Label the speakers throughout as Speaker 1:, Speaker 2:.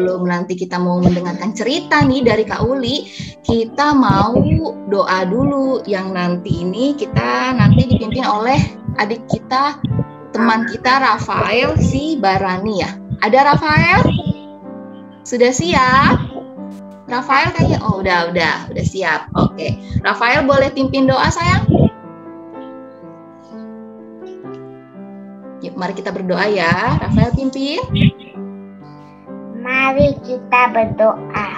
Speaker 1: sebelum nanti kita mau mendengarkan cerita nih dari Kak Uli, kita mau doa dulu yang nanti ini kita nanti dipimpin oleh adik kita, teman kita Rafael si Barani ya. Ada Rafael? Sudah siap? Rafael kayaknya, oh udah siap. Oke. Rafael boleh pimpin doa sayang? Yuk, mari kita berdoa ya. Rafael pimpin.
Speaker 2: Mari kita berdoa.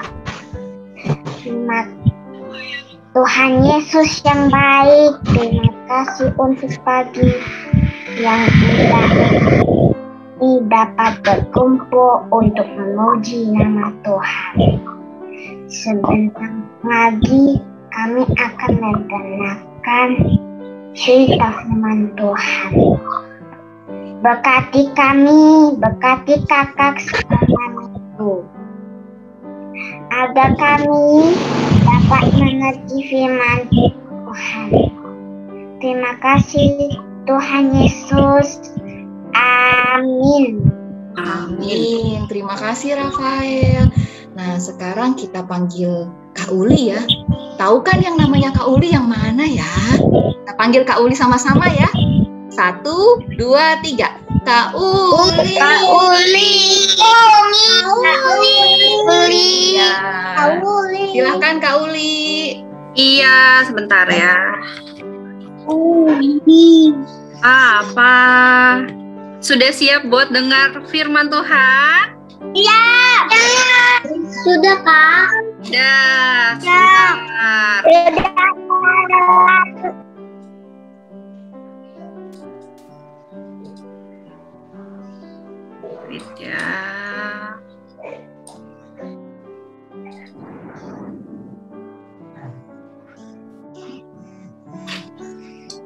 Speaker 2: Tuhan Yesus yang baik, terima kasih untuk pagi yang indah ini dapat berkumpul untuk memuji nama Tuhan. Sebentar lagi kami akan mendengarkan cerita firman Tuhan. Berkati kami, berkati kakak sekalian itu, agar kami dapat mengerti firman Tuhan. Terima kasih Tuhan Yesus. Amin.
Speaker 1: Amin. Terima kasih Rafael. Nah, sekarang kita panggil Kak Uli ya. Tahu kan yang namanya Kak Uli yang mana ya? Kita panggil Kak Uli sama-sama ya. 1, 2, 3. Kak Uli.
Speaker 2: Kak Uli. Kak Uli.
Speaker 1: Ya.
Speaker 2: Kak Uli.
Speaker 1: Silakan Kak Uli.
Speaker 3: Iya, sebentar ya.
Speaker 2: Uli.
Speaker 3: Apa? Sudah siap buat dengar firman Tuhan?
Speaker 2: Iya. Sudah, Kak.
Speaker 3: Dah, sebentar. Ya.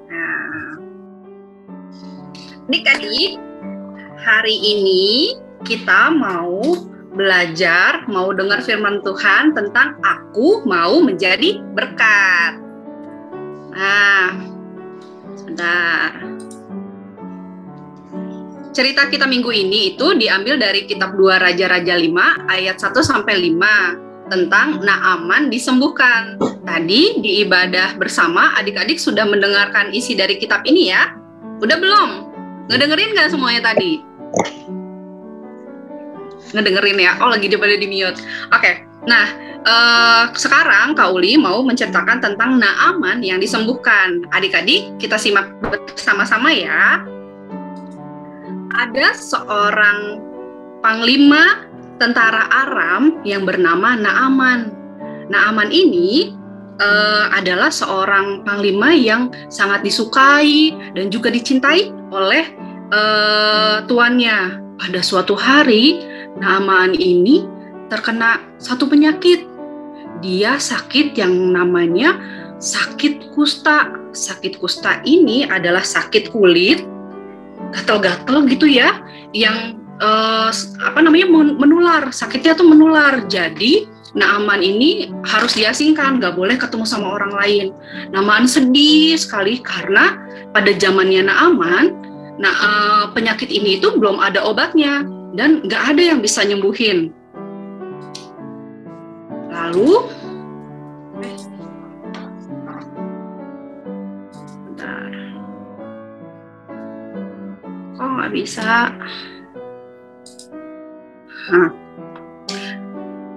Speaker 3: Nah, adik-adik, hari ini kita mau belajar, mau dengar firman Tuhan tentang aku mau menjadi berkat. Nah, sebentar. Cerita kita minggu ini itu diambil dari kitab 2 Raja-Raja 5 ayat 1-5 tentang Naaman disembuhkan. Tadi di ibadah bersama adik-adik sudah mendengarkan isi dari kitab ini ya? Udah belum? Ngedengerin nggak semuanya tadi? Ngedengerin ya? Oh lagi pada di mute. Oke. Nah, sekarang Kak Uli mau menceritakan tentang Naaman yang disembuhkan. Adik-adik kita simak bersama-sama ya. Ada seorang panglima tentara Aram yang bernama Naaman. Naaman ini adalah seorang panglima yang sangat disukai dan juga dicintai oleh tuannya. Pada suatu hari, Naaman ini terkena satu penyakit. Dia sakit yang namanya sakit kusta. Sakit kusta ini adalah sakit kulit, gatal-gatal gitu ya, yang menular. Sakitnya tuh menular. Jadi Naaman ini harus diasingkan, nggak boleh ketemu sama orang lain. Naaman sedih sekali karena pada zamannya Naaman, penyakit ini itu belum ada obatnya dan nggak ada yang bisa nyembuhin. Lalu, bentar. Kok nggak bisa?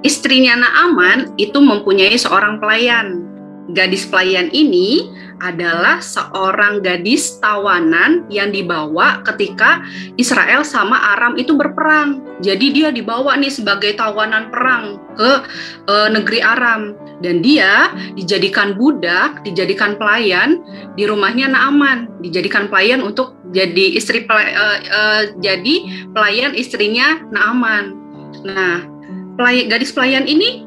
Speaker 3: Istrinya Naaman itu mempunyai seorang pelayan. Gadis pelayan ini adalah seorang gadis tawanan yang dibawa ketika Israel sama Aram itu berperang. Jadi dia dibawa nih sebagai tawanan perang ke negeri Aram. Dan dia dijadikan budak, dijadikan pelayan di rumahnya Naaman. Dijadikan pelayan untuk jadi jadi pelayan istrinya Naaman. Nah, gadis pelayan ini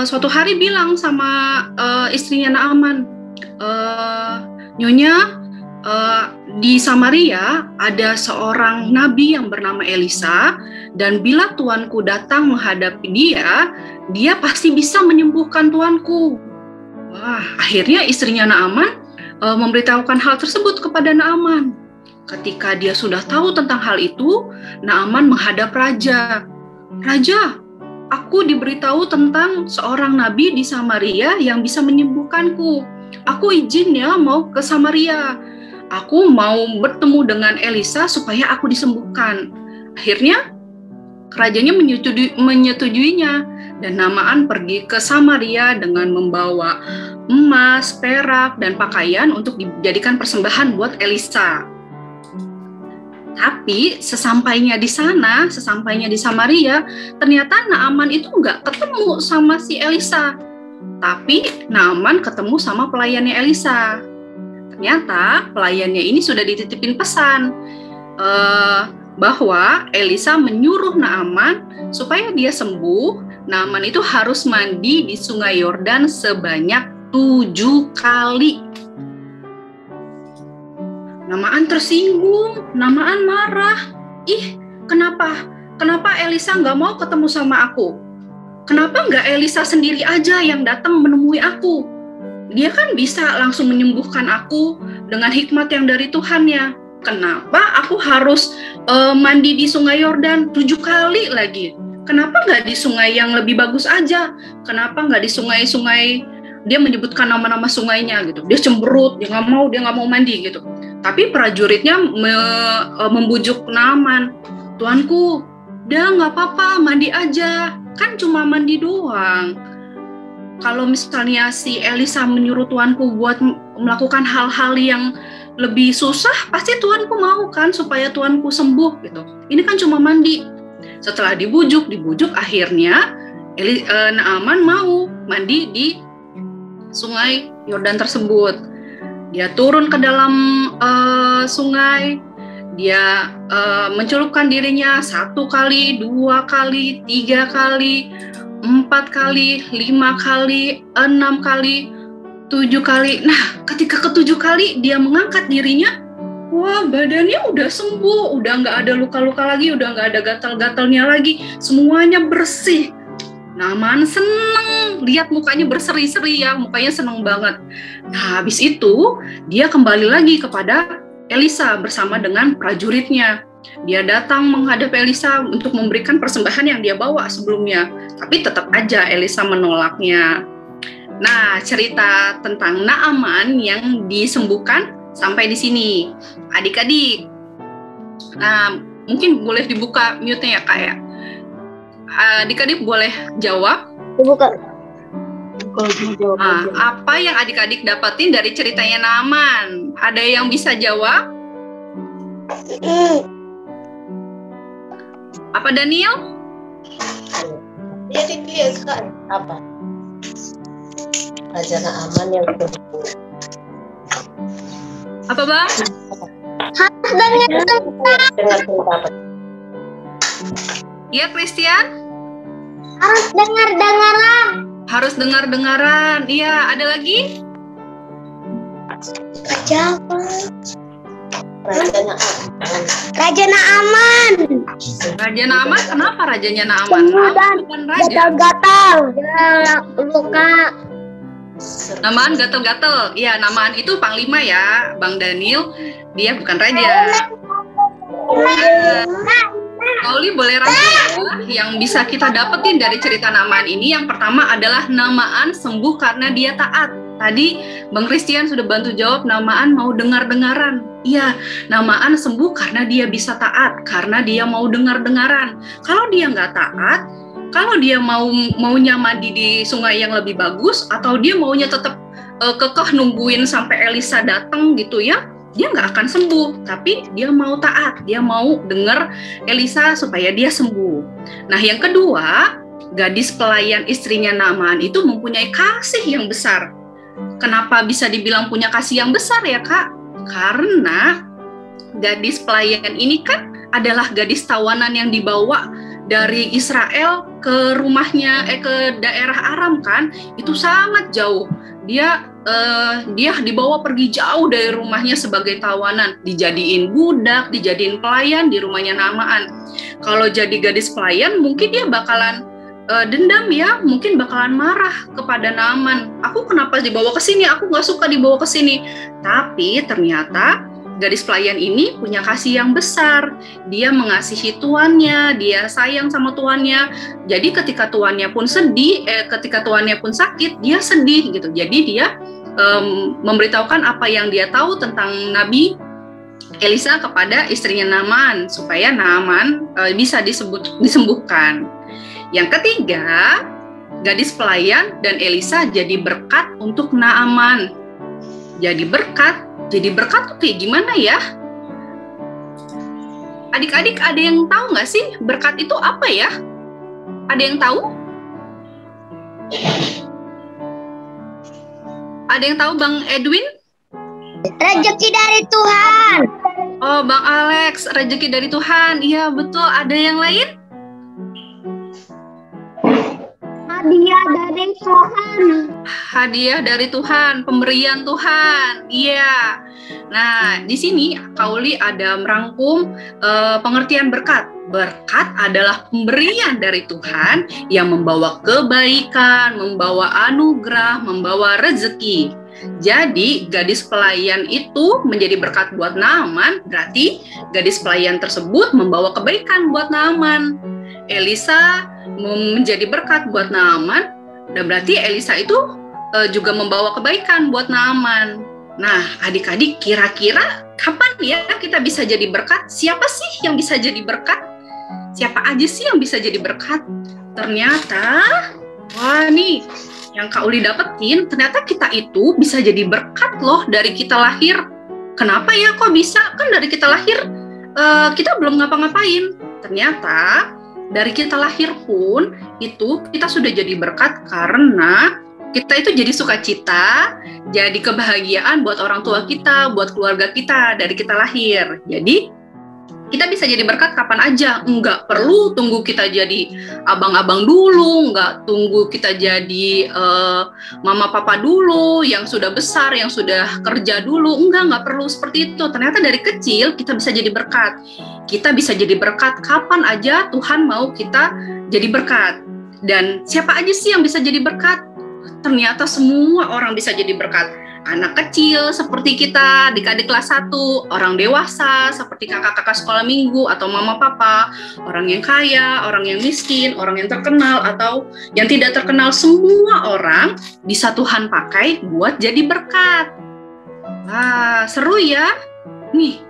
Speaker 3: suatu hari bilang sama istrinya Naaman, Nyonya, di Samaria ada seorang nabi yang bernama Elisa, dan bila tuanku datang menghadapi dia pasti bisa menyembuhkan tuanku. Wah, akhirnya istrinya Naaman memberitahukan hal tersebut kepada Naaman. Ketika dia sudah tahu tentang hal itu, Naaman menghadap raja. Raja, aku diberitahu tentang seorang nabi di Samaria yang bisa menyembuhkanku. Aku izin ya mau ke Samaria. Aku mau bertemu dengan Elisa supaya aku disembuhkan. Akhirnya rajanya menyetujuinya, dan Naaman pergi ke Samaria dengan membawa emas, perak, dan pakaian untuk dijadikan persembahan buat Elisa. Tapi sesampainya di sana, sesampainya di Samaria, ternyata Naaman itu nggak ketemu sama si Elisa. Tapi Naaman ketemu sama pelayannya Elisa. Ternyata pelayannya ini sudah dititipin pesan bahwa Elisa menyuruh Naaman supaya dia sembuh. Naaman itu harus mandi di Sungai Yordan sebanyak 7 kali. Naaman tersinggung, Naaman marah. Ih, kenapa Elisa nggak mau ketemu sama aku? Kenapa nggak Elisa sendiri aja yang datang menemui aku? Dia kan bisa langsung menyembuhkan aku dengan hikmat yang dari Tuhan ya. Kenapa aku harus mandi di Sungai Yordan 7 kali lagi? Kenapa nggak di sungai yang lebih bagus aja? Kenapa nggak di sungai-sungai? Dia menyebutkan nama-nama sungainya gitu. Dia cemberut, dia nggak mau mandi gitu. Tapi prajuritnya membujuk Naaman, Tuanku, udah nggak apa-apa, mandi aja. Kan cuma mandi doang. Kalau misalnya si Elisa menyuruh Tuanku buat melakukan hal-hal yang lebih susah, pasti Tuanku mau kan supaya Tuanku sembuh gitu. Ini kan cuma mandi. Setelah dibujuk akhirnya Naaman mau mandi di Sungai Yordan tersebut. Dia turun ke dalam sungai, dia mencelupkan dirinya 1 kali, 2 kali, 3 kali, 4 kali, 5 kali, 6 kali, 7 kali. Nah, ketika ke-7 kali dia mengangkat dirinya, wah, badannya udah sembuh, udah nggak ada luka-luka lagi, udah nggak ada gatal-gatalnya lagi, semuanya bersih. Naaman seneng, lihat mukanya berseri-seri ya, mukanya seneng banget. Nah, habis itu dia kembali lagi kepada Elisa bersama dengan prajuritnya. Dia datang menghadap Elisa untuk memberikan persembahan yang dia bawa sebelumnya, tapi tetap aja Elisa menolaknya. Nah, cerita tentang Naaman yang disembuhkan sampai di sini. Adik-adik, nah, mungkin boleh dibuka mute-nya ya, Kak ya. Adik-adik boleh jawab.
Speaker 2: Dibuka.
Speaker 3: Nah, apa yang adik-adik dapatin dari ceritanya Naaman? Ada yang bisa jawab? Apa Daniel?
Speaker 4: Dia dilihat kan apa? Raja Naaman yang sembuh.
Speaker 3: Apa Bang?
Speaker 4: Dengar cerita apa?
Speaker 3: Iya Christian?
Speaker 2: Harus dengar-dengaran.
Speaker 3: Harus dengar-dengaran. Iya, ada lagi?
Speaker 2: Raja apa?
Speaker 4: Raja Naaman.
Speaker 2: Raja Naaman.
Speaker 3: Raja Naaman, kenapa rajanya Naaman?
Speaker 2: Dan
Speaker 3: Bukan raja.
Speaker 2: gatal-gatal. Dia luka.
Speaker 3: Naaman gatel-gatel. Iya, Naaman itu panglima ya, Bang Daniel. Dia bukan raja. Pauli boleh rangkum yang bisa kita dapetin dari cerita Naaman ini. Yang pertama adalah Naaman sembuh karena dia taat. Tadi Bang Christian sudah bantu jawab, Naaman mau dengar-dengaran. Iya, Naaman sembuh karena dia bisa taat, karena dia mau dengar-dengaran. Kalau dia nggak taat, kalau dia maunya mandi di sungai yang lebih bagus, atau dia maunya tetap kekeh nungguin sampai Elisa datang gitu ya, dia nggak akan sembuh. Tapi dia mau taat, dia mau dengar Elisa supaya dia sembuh. Nah, yang kedua, gadis pelayan istrinya Naaman itu mempunyai kasih yang besar. Kenapa bisa dibilang punya kasih yang besar ya Kak? Karena gadis pelayan ini kan adalah gadis tawanan yang dibawa dari Israel ke rumahnya, ke daerah Aram kan, itu sangat jauh. Dia dibawa pergi jauh dari rumahnya sebagai tawanan, dijadiin budak, dijadiin pelayan di rumahnya Naaman. Kalau jadi gadis pelayan, mungkin dia bakalan dendam ya, mungkin bakalan marah kepada Naaman. Aku kenapa dibawa ke sini? Aku nggak suka dibawa ke sini. Tapi ternyata gadis pelayan ini punya kasih yang besar. Dia mengasihi tuannya, dia sayang sama tuannya. Jadi ketika tuannya pun sedih, ketika tuannya pun sakit, dia sedih gitu. Jadi dia memberitahukan apa yang dia tahu tentang Nabi Elisa kepada istrinya Naaman supaya Naaman bisa disembuhkan. Yang ketiga, gadis pelayan dan Elisa jadi berkat untuk Naaman. Jadi berkat tuh kayak gimana ya? Adik-adik ada yang tahu nggak sih berkat itu apa ya? Ada yang tahu? Ada yang tahu Bang Edwin?
Speaker 2: Rezeki dari Tuhan.
Speaker 3: Oh, Bang Alex, rezeki dari Tuhan. Iya, betul. Ada yang lain?
Speaker 2: Hadiah dari Tuhan.
Speaker 3: Hadiah dari Tuhan, pemberian Tuhan. Iya. Nah, di sini Kauli ada merangkum pengertian berkat. Berkat adalah pemberian dari Tuhan yang membawa kebaikan, membawa anugerah, membawa rezeki. Jadi gadis pelayan itu menjadi berkat buat Naaman, berarti gadis pelayan tersebut membawa kebaikan buat Naaman. Elisa menjadi berkat buat Naaman, dan berarti Elisa itu juga membawa kebaikan buat Naaman. Nah, adik-adik kira-kira kapan ya kita bisa jadi berkat? Siapa sih yang bisa jadi berkat? Siapa aja sih yang bisa jadi berkat? Ternyata, wah nih, yang Kak Uli dapetin, ternyata kita itu bisa jadi berkat loh dari kita lahir. Kenapa ya kok bisa? Kan dari kita lahir kita belum ngapa-ngapain. Ternyata dari kita lahir pun itu kita sudah jadi berkat karena kita itu jadi sukacita, jadi kebahagiaan buat orang tua kita, buat keluarga kita dari kita lahir. Jadi kita bisa jadi berkat kapan aja, nggak perlu tunggu kita jadi abang-abang dulu, nggak tunggu kita jadi mama papa dulu, yang sudah besar, yang sudah kerja dulu, nggak perlu seperti itu. Ternyata dari kecil kita bisa jadi berkat. Kita bisa jadi berkat kapan aja Tuhan mau kita jadi berkat. Dan siapa aja sih yang bisa jadi berkat? Ternyata semua orang bisa jadi berkat. Anak kecil seperti kita, adik-adik kelas 1, orang dewasa seperti kakak-kakak sekolah minggu atau mama papa, orang yang kaya, orang yang miskin, orang yang terkenal atau yang tidak terkenal, semua orang bisa Tuhan pakai buat jadi berkat. Wah, seru ya. Nih,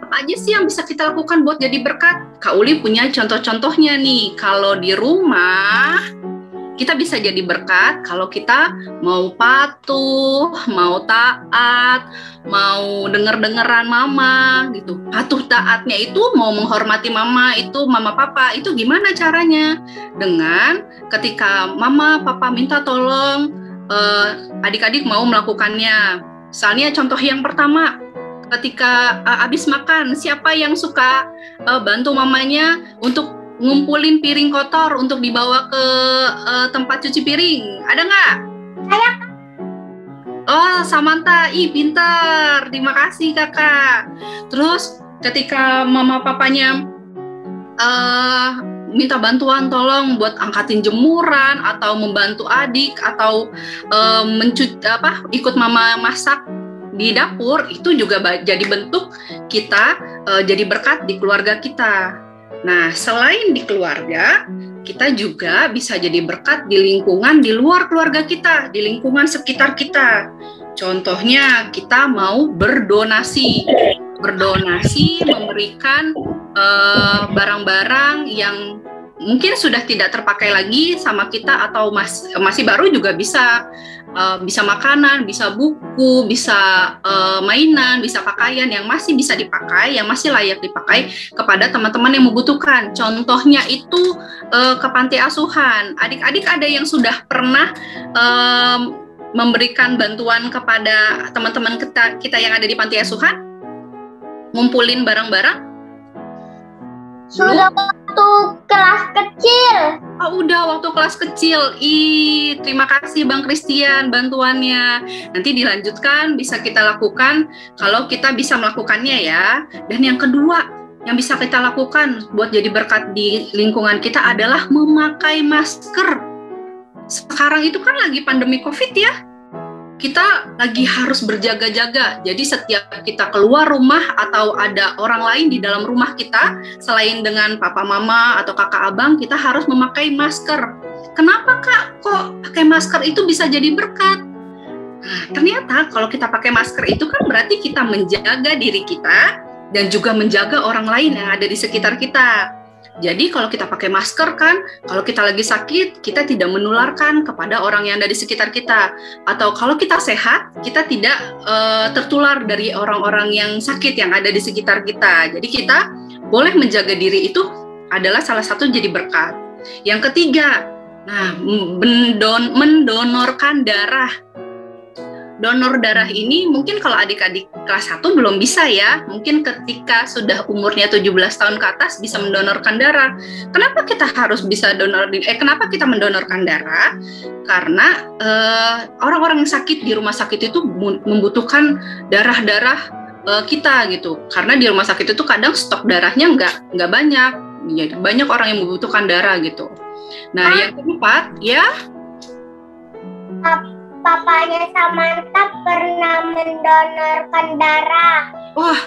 Speaker 3: apa aja sih yang bisa kita lakukan buat jadi berkat? Kak Uli punya contoh-contohnya nih. Kalau di rumah kita bisa jadi berkat kalau kita mau patuh, mau taat, mau denger-dengeran mama gitu. Patuh taatnya itu mau menghormati mama, itu mama papa, itu gimana caranya? Dengan ketika mama papa minta tolong, adik-adik mau melakukannya. Misalnya contoh yang pertama, ketika habis makan, siapa yang suka bantu mamanya untuk ngumpulin piring kotor untuk dibawa ke tempat cuci piring? Ada nggak?
Speaker 2: Saya.
Speaker 3: Oh, Samantha, pintar. Terima kasih kakak. Terus ketika mama papanya minta bantuan, tolong buat angkatin jemuran atau membantu adik atau ikut mama masak di dapur, itu juga jadi bentuk kita jadi berkat di keluarga kita. Nah, selain di keluarga, kita juga bisa jadi berkat di lingkungan di luar keluarga kita, di lingkungan sekitar kita. Contohnya, kita mau berdonasi, memberikan barang-barang yang mungkin sudah tidak terpakai lagi sama kita atau masih baru juga bisa. Bisa makanan, bisa buku, bisa mainan, bisa pakaian yang masih bisa dipakai, yang masih layak dipakai kepada teman-teman yang membutuhkan. Contohnya itu ke panti asuhan. Adik-adik ada yang sudah pernah memberikan bantuan kepada teman-teman kita yang ada di panti asuhan? Ngumpulin barang-barang?
Speaker 2: Sudah waktu kelas kecil.
Speaker 3: Oh, udah waktu kelas kecil. Terima kasih Bang Christian bantuannya. Nanti dilanjutkan bisa kita lakukan kalau kita bisa melakukannya ya. Dan yang kedua yang bisa kita lakukan buat jadi berkat di lingkungan kita adalah memakai masker. Sekarang itu kan lagi pandemi COVID ya. kita lagi harus berjaga-jaga. Jadi setiap kita keluar rumah atau ada orang lain di dalam rumah kita, selain dengan papa mama atau kakak abang, kita harus memakai masker. Kenapa Kak? Kok pakai masker itu bisa jadi berkat? Nah, ternyata kalau kita pakai masker itu kan berarti kita menjaga diri kita dan juga menjaga orang lain yang ada di sekitar kita. Jadi kalau kita pakai masker kan, kalau kita lagi sakit, kita tidak menularkan kepada orang yang ada di sekitar kita. Atau kalau kita sehat, kita tidak tertular dari orang-orang yang sakit yang ada di sekitar kita. Jadi kita boleh menjaga diri itu adalah salah satu jadi berkat. Yang ketiga, nah, mendonorkan darah. Donor darah ini mungkin kalau adik-adik kelas 1 belum bisa ya. Mungkin ketika sudah umurnya 17 tahun ke atas bisa mendonorkan darah. Kenapa kita harus bisa kenapa kita mendonorkan darah? Karena orang-orang yang sakit di rumah sakit itu membutuhkan darah-darah kita gitu. Karena di rumah sakit itu kadang stok darahnya nggak banyak. Ya, banyak orang yang membutuhkan darah gitu. Nah, yang keempat ya.
Speaker 2: Papanya Samantha pernah mendonorkan darah.
Speaker 3: Wah,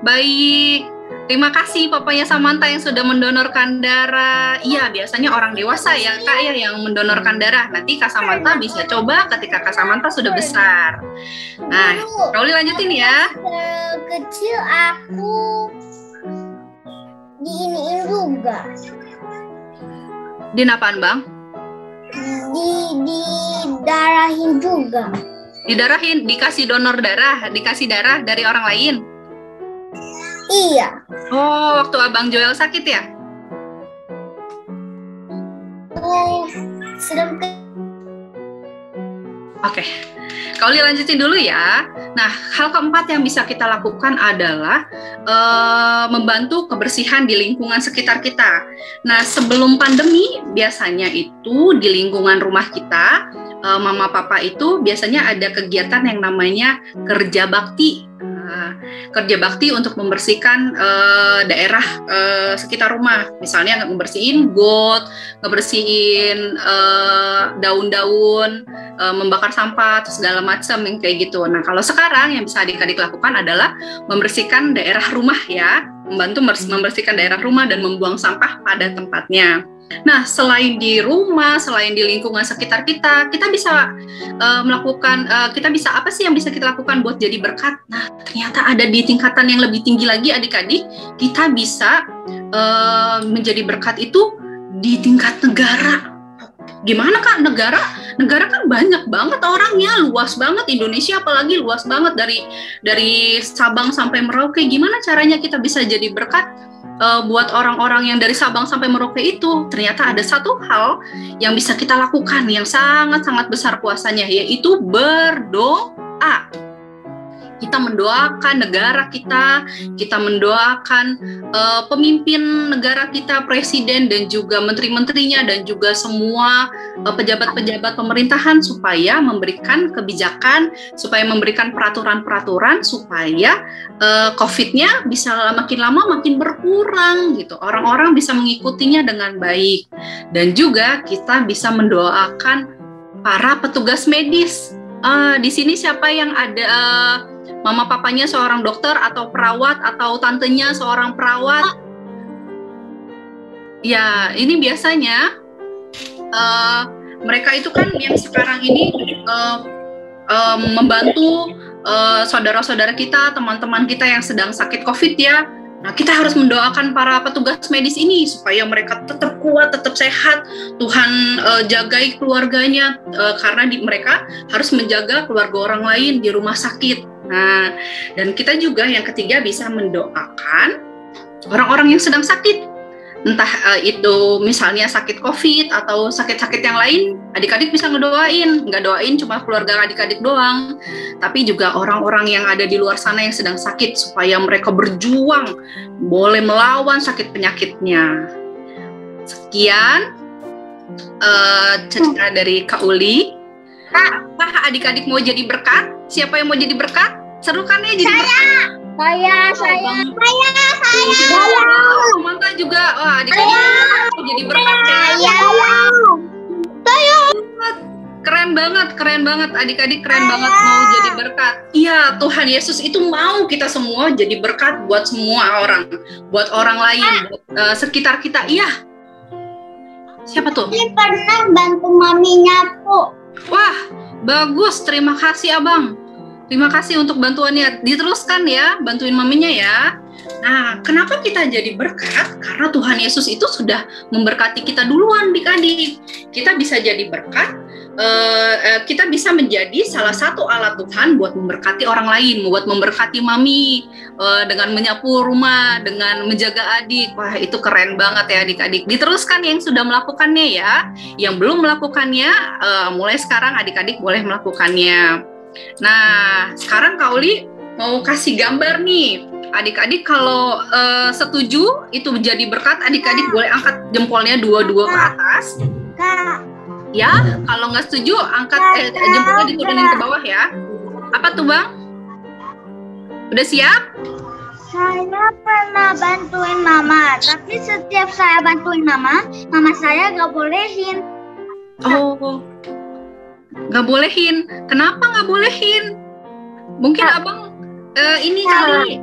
Speaker 3: baik. Terima kasih papanya Samantha yang sudah mendonorkan darah. Iya, biasanya orang dewasa ya Kak ya yang mendonorkan darah. Nanti Kak Samantha bisa coba ketika Kak Samantha sudah besar. Nah, Rauli lanjutin ya.
Speaker 2: Kecil aku diiniin juga.
Speaker 3: Din apaan Bang?
Speaker 2: Didarahin juga.
Speaker 3: Didarahin, dikasih donor darah, dikasih darah dari orang lain.
Speaker 2: Iya.
Speaker 3: Oh, waktu Abang Joel sakit ya?
Speaker 2: Sedang
Speaker 3: Oke, Kauli lanjutin dulu ya. Nah, hal keempat yang bisa kita lakukan adalah membantu kebersihan di lingkungan sekitar kita. Nah, sebelum pandemi, biasanya itu di lingkungan rumah kita, mama papa itu biasanya ada kegiatan yang namanya kerja bakti. Kerja bakti untuk membersihkan daerah sekitar rumah, misalnya ngebersihin got, ngebersihin daun-daun, membakar sampah, segala macam yang kayak gitu. Nah, kalau sekarang yang bisa adik-adik lakukan adalah membersihkan daerah rumah ya, membantu membersihkan daerah rumah dan membuang sampah pada tempatnya. Nah, selain di rumah, selain di lingkungan sekitar kita, kita bisa melakukan, kita bisa apa sih yang bisa kita lakukan buat jadi berkat? Nah, ternyata ada di tingkatan yang lebih tinggi lagi adik-adik, kita bisa menjadi berkat itu di tingkat negara. Gimana Kak? Negara kan banyak banget orangnya, luas banget. Indonesia apalagi luas banget dari Sabang sampai Merauke. Gimana caranya kita bisa jadi berkat buat orang-orang yang dari Sabang sampai Merauke itu? Ternyata ada satu hal yang bisa kita lakukan yang sangat-sangat besar kuasanya, yaitu berdoa. Kita mendoakan negara kita mendoakan pemimpin negara kita, presiden dan juga menteri-menterinya dan juga semua pejabat-pejabat pemerintahan supaya memberikan kebijakan, supaya memberikan peraturan-peraturan supaya COVID-nya bisa makin lama makin berkurang gitu. Orang-orang bisa mengikutinya dengan baik. Dan juga kita bisa mendoakan para petugas medis. Di sini siapa yang ada mama papanya seorang dokter atau perawat atau tantenya seorang perawat? Ya, ini biasanya mereka itu kan yang sekarang ini membantu saudara-saudara kita, teman-teman kita yang sedang sakit COVID ya. Nah, kita harus mendoakan para petugas medis ini supaya mereka tetap kuat, tetap sehat. Tuhan jagai keluarganya karena mereka harus menjaga keluarga orang lain di rumah sakit. Nah, dan kita juga yang ketiga bisa mendoakan orang-orang yang sedang sakit. Entah itu misalnya sakit COVID atau sakit-sakit yang lain, adik-adik bisa ngedoain. Nggak doain cuma keluarga adik-adik doang, tapi juga orang-orang yang ada di luar sana yang sedang sakit supaya mereka berjuang, boleh melawan sakit penyakitnya. Sekian cerita dari Kak Uli. Apa adik-adik mau jadi berkat? Siapa yang mau jadi berkat? Seru kan ya jadi berkat?
Speaker 2: Saya.
Speaker 3: Samantha juga. Wah, adik-adik mau jadi berkat ya.
Speaker 2: Saya.
Speaker 3: Keren banget keren banget adik-adik, keren banget mau jadi berkat. Iya, Tuhan Yesus itu mau kita semua jadi berkat buat semua orang, buat orang lain, buat sekitar kita. Iya. Siapa tuh?
Speaker 2: Ini pernah bantu mami nyapu.
Speaker 3: Wah, bagus. Terima kasih Abang. Terima kasih untuk bantuannya. Diteruskan ya, bantuin maminya ya. Nah, kenapa kita jadi berkat? Karena Tuhan Yesus itu sudah memberkati kita duluan, adik-adik. Kita bisa jadi berkat, kita bisa menjadi salah satu alat Tuhan buat memberkati orang lain, buat memberkati mami, dengan menyapu rumah, dengan menjaga adik. Wah, itu keren banget ya adik-adik. Diteruskan yang sudah melakukannya ya. Yang belum melakukannya, mulai sekarang adik-adik boleh melakukannya. Nah, sekarang Kak Uli mau kasih gambar nih. Adik-adik kalau setuju itu menjadi berkat, adik-adik boleh angkat jempolnya dua-dua ke atas.
Speaker 2: Kak.
Speaker 3: Ya, kalau nggak setuju angkat jempolnya diturunin ke bawah ya. Apa tuh Bang? Udah siap?
Speaker 2: Saya pernah bantuin mama, tapi setiap saya bantuin mama saya nggak bolehin.
Speaker 3: Oh, nggak bolehin. Kenapa nggak bolehin? Mungkin Abang ini kali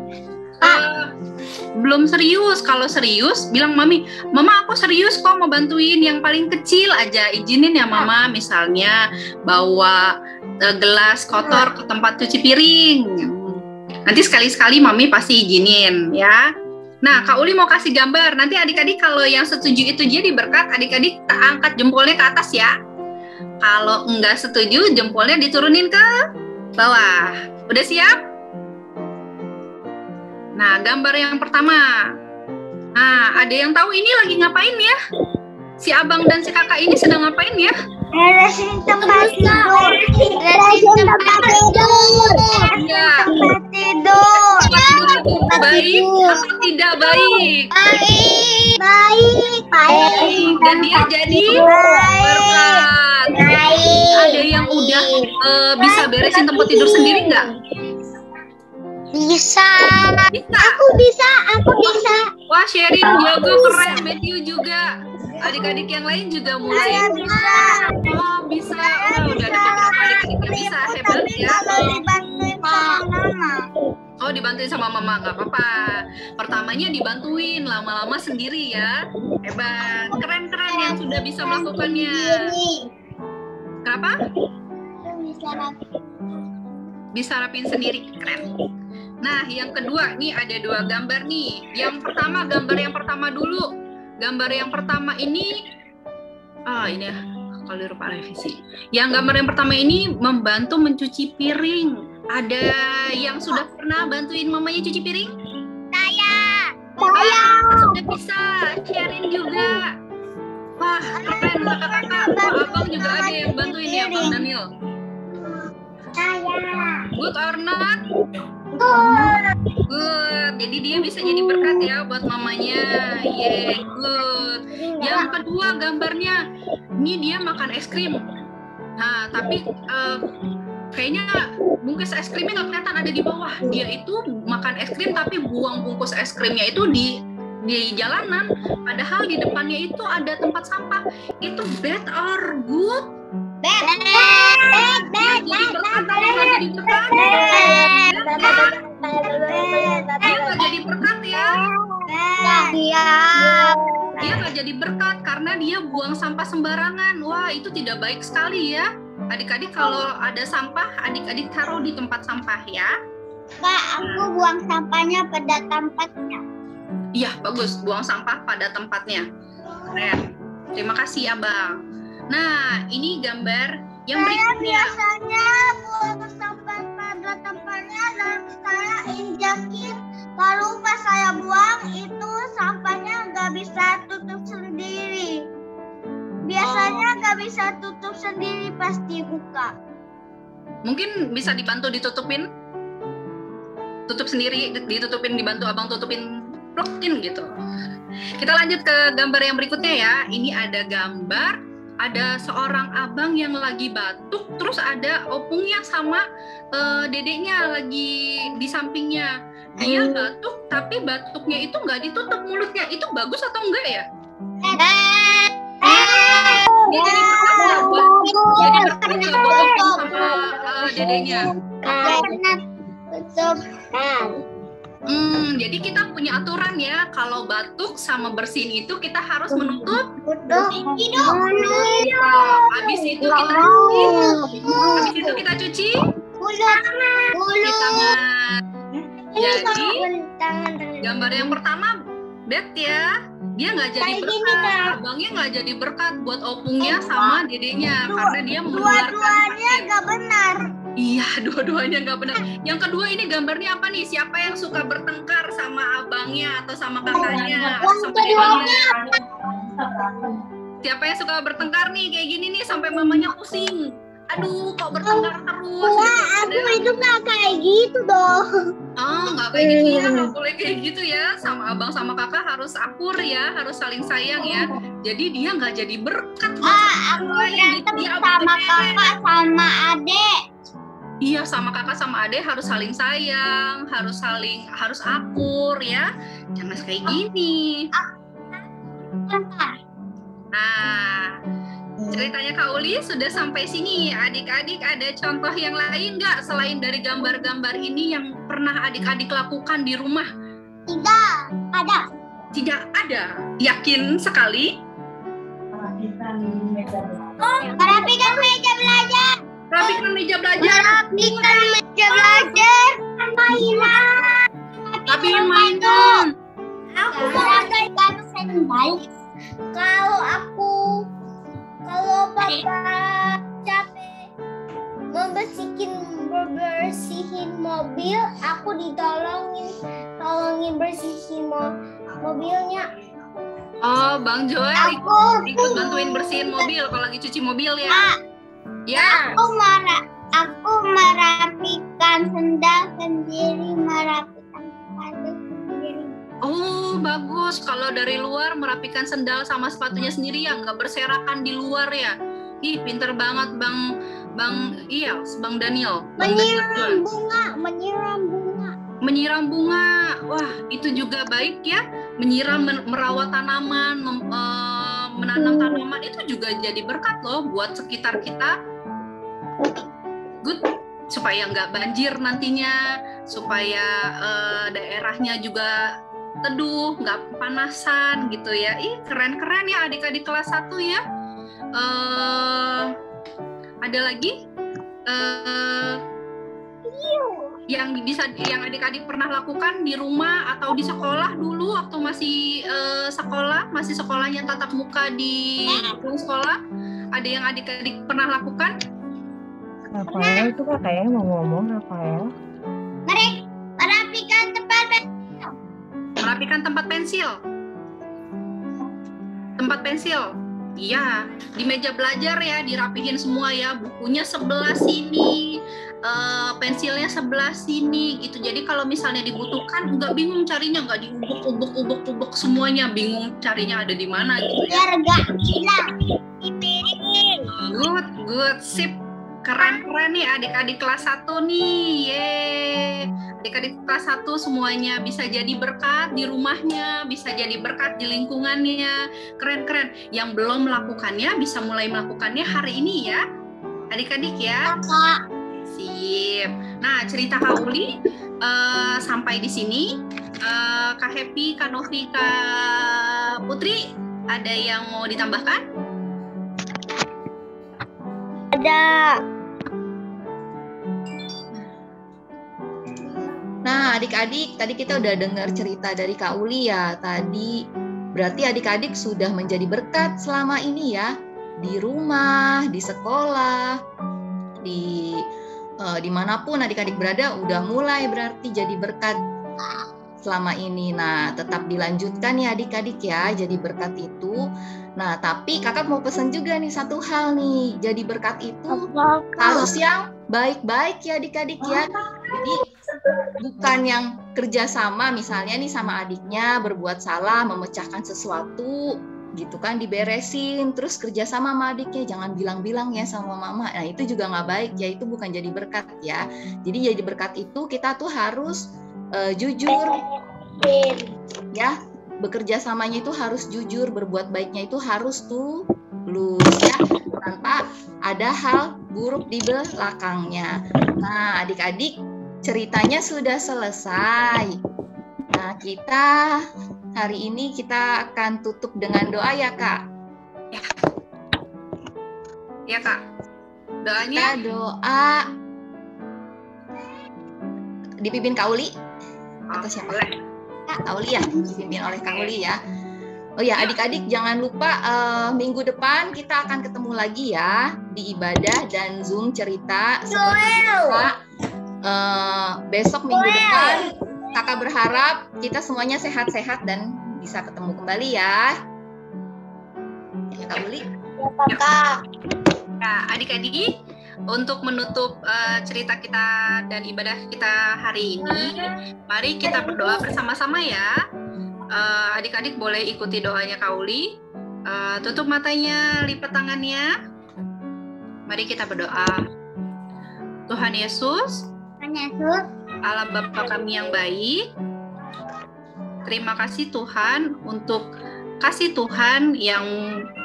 Speaker 3: belum serius. Kalau serius bilang mami, mama aku serius kok mau bantuin, yang paling kecil aja izinin ya mama, misalnya bawa gelas kotor ke tempat cuci piring. Nanti sekali-sekali mami pasti izinin ya. Nah, Kak Uli mau kasih gambar. Nanti adik-adik kalau yang setuju itu jadi berkat, adik-adik angkat jempolnya ke atas ya. Kalau enggak setuju, jempolnya diturunin ke bawah. Udah siap? Nah, gambar yang pertama. Nah, ada yang tahu ini lagi ngapain ya? Si abang dan si kakak ini sedang ngapain ya?
Speaker 2: Beresin tempat tidur. Beresin tempat tidur.
Speaker 3: Iya.
Speaker 2: Tempat tidur.
Speaker 3: Baik atau tidak baik?
Speaker 2: Baik. Baik.
Speaker 3: Baik. Dan dia jadi berkat.
Speaker 2: Baik.
Speaker 3: Ada yang udah bisa beresin tempat tidur sendiri nggak?
Speaker 2: Bisa.
Speaker 3: Bisa.
Speaker 2: Aku bisa.
Speaker 3: Wah, Sherin jago, keren. Matthew juga. Adik-adik yang lain juga mulai.
Speaker 2: Saya bisa.
Speaker 3: Oh, bisa. Oh, udah ada beberapa adik-adik yang bisa. Hebat ya.
Speaker 2: Dibantuin sama mama.
Speaker 3: Oh, dibantuin sama mama, nggak apa-apa. Pertamanya dibantuin, lama-lama sendiri ya. Hebat. Keren-keren yang sudah bisa melakukannya. Kenapa? Bisa rapin sendiri. Keren. Nah, yang kedua, nih ada dua gambar nih. Yang pertama, gambar yang pertama dulu. Gambar yang pertama ini, ini ya, kalau lupa revisi. Yang gambar yang pertama ini membantu mencuci piring. Ada yang sudah pernah bantuin mamanya cuci piring?
Speaker 2: Saya.
Speaker 3: Sudah bisa, sharing juga. Wah, keren kakak-kakak. Wah, abang juga ada yang bantuin ya, Bang Daniel.
Speaker 2: Saya.
Speaker 3: Good or not? Good. Jadi dia bisa jadi berkat ya buat mamanya. Yeah, good. Yang kedua gambarnya, ini dia makan es krim. Nah, tapi kayaknya bungkus es krimnya nggak kelihatan, ada di bawah. Dia itu makan es krim tapi buang bungkus es krimnya itu di jalanan. Padahal di depannya itu ada tempat sampah. Itu bad or good?
Speaker 2: Bad.
Speaker 3: Jadi berkat atau nggak jadi berkat? Dia nggak jadi berkat ya. Dia nggak jadi berkat karena dia buang sampah sembarangan. Wah, itu tidak baik sekali ya. Adik-adik kalau ada sampah, adik-adik taruh di tempat sampah ya.
Speaker 2: Kak, aku buang sampahnya pada tempatnya.
Speaker 3: Iya, bagus. Buang sampah pada tempatnya. Keren. Terima kasih, Abang. Nah, ini gambar yang berikutnya.
Speaker 2: Biasanya buang sampah pada tempatnya dan saya injakin. Lalu pas saya buang itu sampahnya nggak bisa tutup sendiri. Biasanya nggak bisa tutup sendiri, pasti buka.
Speaker 3: Mungkin bisa dibantu ditutupin? Tutup sendiri, ditutupin, dibantu abang tutupin, plokin gitu. Kita lanjut ke gambar yang berikutnya ya. Ini ada gambar, ada seorang abang yang lagi batuk, terus ada opungnya sama dedeknya lagi di sampingnya. Dia batuk, tapi batuknya itu nggak ditutup mulutnya. Itu bagus atau enggak ya? Dia jadi berkat nggak buat? Jadi berkat nggak buat opung? dedenya?
Speaker 2: Tutupkan.
Speaker 3: Jadi kita punya aturan ya, kalau batuk sama bersin itu kita harus menutup. Habis itu kita cuci. Habis itu kita cuci di tangan. Jadi gambar yang pertama Bet ya, dia nggak jadi berkat, abangnya nggak jadi berkat buat opungnya sama dedenya karena dia mengeluarkan.
Speaker 2: Dua-duanya nggak benar.
Speaker 3: Iya, dua-duanya nggak benar. Yang kedua ini gambarnya apa nih? Siapa yang suka bertengkar sama abangnya atau sama kakaknya atau sama dedenya? Siapa yang suka bertengkar nih kayak gini nih sampai mamanya pusing? Aduh, kok bertengkar terus?
Speaker 2: Aku itu nggak kayak gitu dong.
Speaker 3: Oh, nggak kayak gitu ya, nggak boleh kayak gitu ya. Sama abang sama kakak harus akur ya, harus saling sayang ya. Jadi dia nggak jadi berkat.
Speaker 2: Aku berantem sama kakak sama adik.
Speaker 3: Iya, sama kakak sama adik harus saling sayang, harus akur ya. Jangan kayak gini. Nah, ceritanya Kak Uli sudah sampai sini. Adik-adik ada contoh yang lain nggak selain dari gambar-gambar ini yang pernah adik-adik lakukan di rumah?
Speaker 2: Tidak ada.
Speaker 3: Tidak ada. Yakin sekali?
Speaker 2: Merapikan meja belajar.
Speaker 3: Rapikan meja belajar.
Speaker 2: Merapikan meja belajar. Mainan.
Speaker 3: Tapi mainan.
Speaker 2: Aku merapikan sendal. Kalau papa capek bersihin mobil, aku tolongin bersihin mobilnya.
Speaker 3: Oh, Bang Joel ikut bantuin bersihin mobil kalau lagi cuci mobil ya? Ya.
Speaker 2: Aku merapikan sendal sendiri, merapikan sepatu sendiri.
Speaker 3: Oh, bagus. Kalau dari luar merapikan sendal sama sepatunya sendiri ya, nggak berserakan di luar ya. Ih, pinter banget Bang Daniel. Menyiram bunga. Wah, itu juga baik ya. Merawat tanaman, menanam tanaman itu juga jadi berkat loh buat sekitar kita. Good. Supaya nggak banjir nantinya, supaya daerahnya juga teduh, nggak kepanasan gitu ya. Ih, keren-keren ya adik-adik kelas 1 ya. Ada lagi yang adik-adik pernah lakukan di rumah atau di sekolah dulu waktu masih sekolahnya tatap muka di sekolah? Ada yang adik-adik pernah lakukan?
Speaker 5: Rafael itu kayaknya mau ngomong, Rafael.
Speaker 3: Merapikan tempat pensil. Iya, di meja belajar ya, dirapihin semua ya. Bukunya sebelah sini, pensilnya sebelah sini gitu. Jadi kalau misalnya dibutuhkan, nggak bingung carinya, nggak diubek-ubek semuanya, bingung carinya ada di mana gitu ya.
Speaker 2: Biar nggak hilang, dipiringin.
Speaker 3: Good, sip. Keren-keren nih adik-adik kelas 1 nih. Yeay. Adik-adik kelas 1 semuanya bisa jadi berkat di rumahnya, bisa jadi berkat di lingkungannya. Keren-keren. Yang belum melakukannya bisa mulai melakukannya hari ini ya. Adik-adik ya. Sip. Nah, cerita Kak Uli sampai di sini. Kak Happy, Kak Novi, Kak Putri, ada yang mau ditambahkan?
Speaker 2: Ada.
Speaker 1: Nah, adik-adik, tadi kita udah dengar cerita dari Kak Uli ya. Tadi berarti adik-adik sudah menjadi berkat selama ini ya. Di rumah, di sekolah, dimanapun adik-adik berada udah mulai berarti jadi berkat selama ini. Nah, tetap dilanjutkan ya adik-adik ya, jadi berkat itu. Nah, tapi kakak mau pesan juga nih satu hal nih. Jadi berkat itu harus yang baik-baik ya adik-adik ya. Jadi bukan yang kerjasama misalnya nih sama adiknya berbuat salah, memecahkan sesuatu gitu kan, diberesin, terus kerjasama sama adiknya, jangan bilang-bilang ya sama mama. Nah, itu juga nggak baik ya, itu bukan jadi berkat ya. Jadi jadi berkat itu kita tuh harus jujur ya. Bekerja samanya itu harus jujur, berbuat baiknya itu harus tulus ya, tanpa ada hal buruk di belakangnya. Nah, adik-adik, ceritanya sudah selesai. Nah, kita hari ini kita akan tutup dengan doa ya, Kak.
Speaker 3: Ya, Kak.
Speaker 1: Kita
Speaker 3: Doanya
Speaker 1: doa dipimpin Kak Uli atau siapa?
Speaker 3: boleh.
Speaker 1: Kak Uli ya, dipimpin oleh Kak Uli ya. Oh ya, adik-adik jangan lupa minggu depan kita akan ketemu lagi ya di ibadah dan Zoom cerita seperti biasa. Besok minggu depan Kakak berharap kita semuanya sehat-sehat dan bisa ketemu kembali ya. Ya, Kak Uli.
Speaker 4: Ya, Kak.
Speaker 3: Nah, adik-adik, untuk menutup cerita kita dan ibadah kita hari ini, mari kita berdoa bersama-sama ya. Adik-adik boleh ikuti doanya Kak Uli. Tutup matanya, lipat tangannya. Mari kita berdoa. Tuhan Yesus, Allah Bapa kami yang baik, terima kasih Tuhan untuk kasih Tuhan yang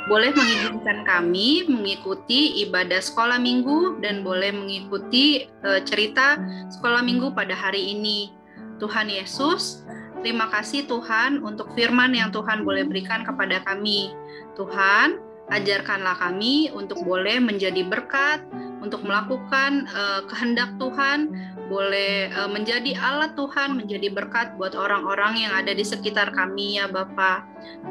Speaker 3: boleh mengizinkan kami mengikuti ibadah sekolah minggu dan boleh mengikuti cerita sekolah minggu pada hari ini. Tuhan Yesus, terima kasih Tuhan untuk firman yang Tuhan boleh berikan kepada kami. Tuhan, ajarkanlah kami untuk boleh menjadi berkat, untuk melakukan kehendak Tuhan, boleh menjadi alat Tuhan, menjadi berkat buat orang-orang yang ada di sekitar kami ya Bapa.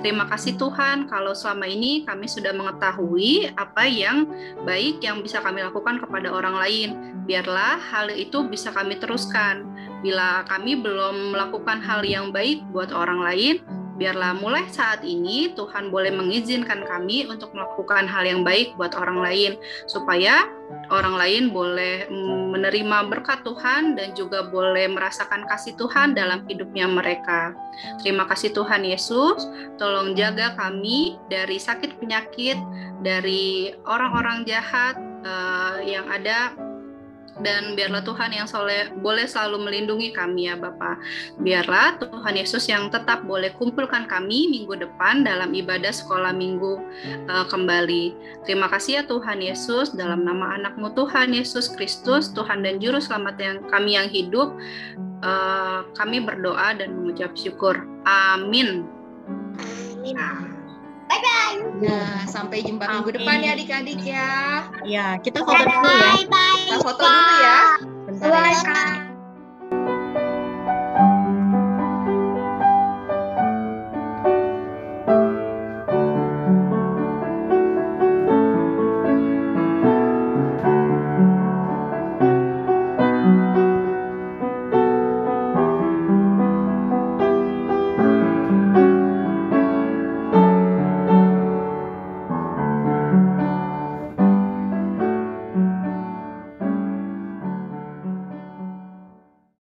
Speaker 3: Terima kasih Tuhan kalau selama ini kami sudah mengetahui apa yang baik yang bisa kami lakukan kepada orang lain. Biarlah hal itu bisa kami teruskan. Bila kami belum melakukan hal yang baik buat orang lain, biarlah mulai saat ini Tuhan boleh mengizinkan kami untuk melakukan hal yang baik buat orang lain, supaya orang lain boleh menerima berkat Tuhan dan juga boleh merasakan kasih Tuhan dalam hidupnya mereka. Terima kasih Tuhan Yesus, tolong jaga kami dari sakit penyakit, dari orang-orang jahat yang ada, dan biarlah Tuhan yang boleh selalu melindungi kami ya Bapa. Biarlah Tuhan Yesus yang tetap boleh kumpulkan kami minggu depan dalam ibadah sekolah minggu kembali. Terima kasih ya Tuhan Yesus, dalam nama anak-Mu Tuhan Yesus Kristus, Tuhan dan Juru Selamat kami yang hidup, kami berdoa dan mengucap syukur. Amin.
Speaker 2: Bye-bye.
Speaker 1: Nah, sampai jumpa minggu depan ya adik-adik ya.
Speaker 5: Ya, kita foto dulu ya.
Speaker 2: Bye-bye.
Speaker 1: Kita foto dulu ya.
Speaker 5: Bentar ya.
Speaker 2: Bye.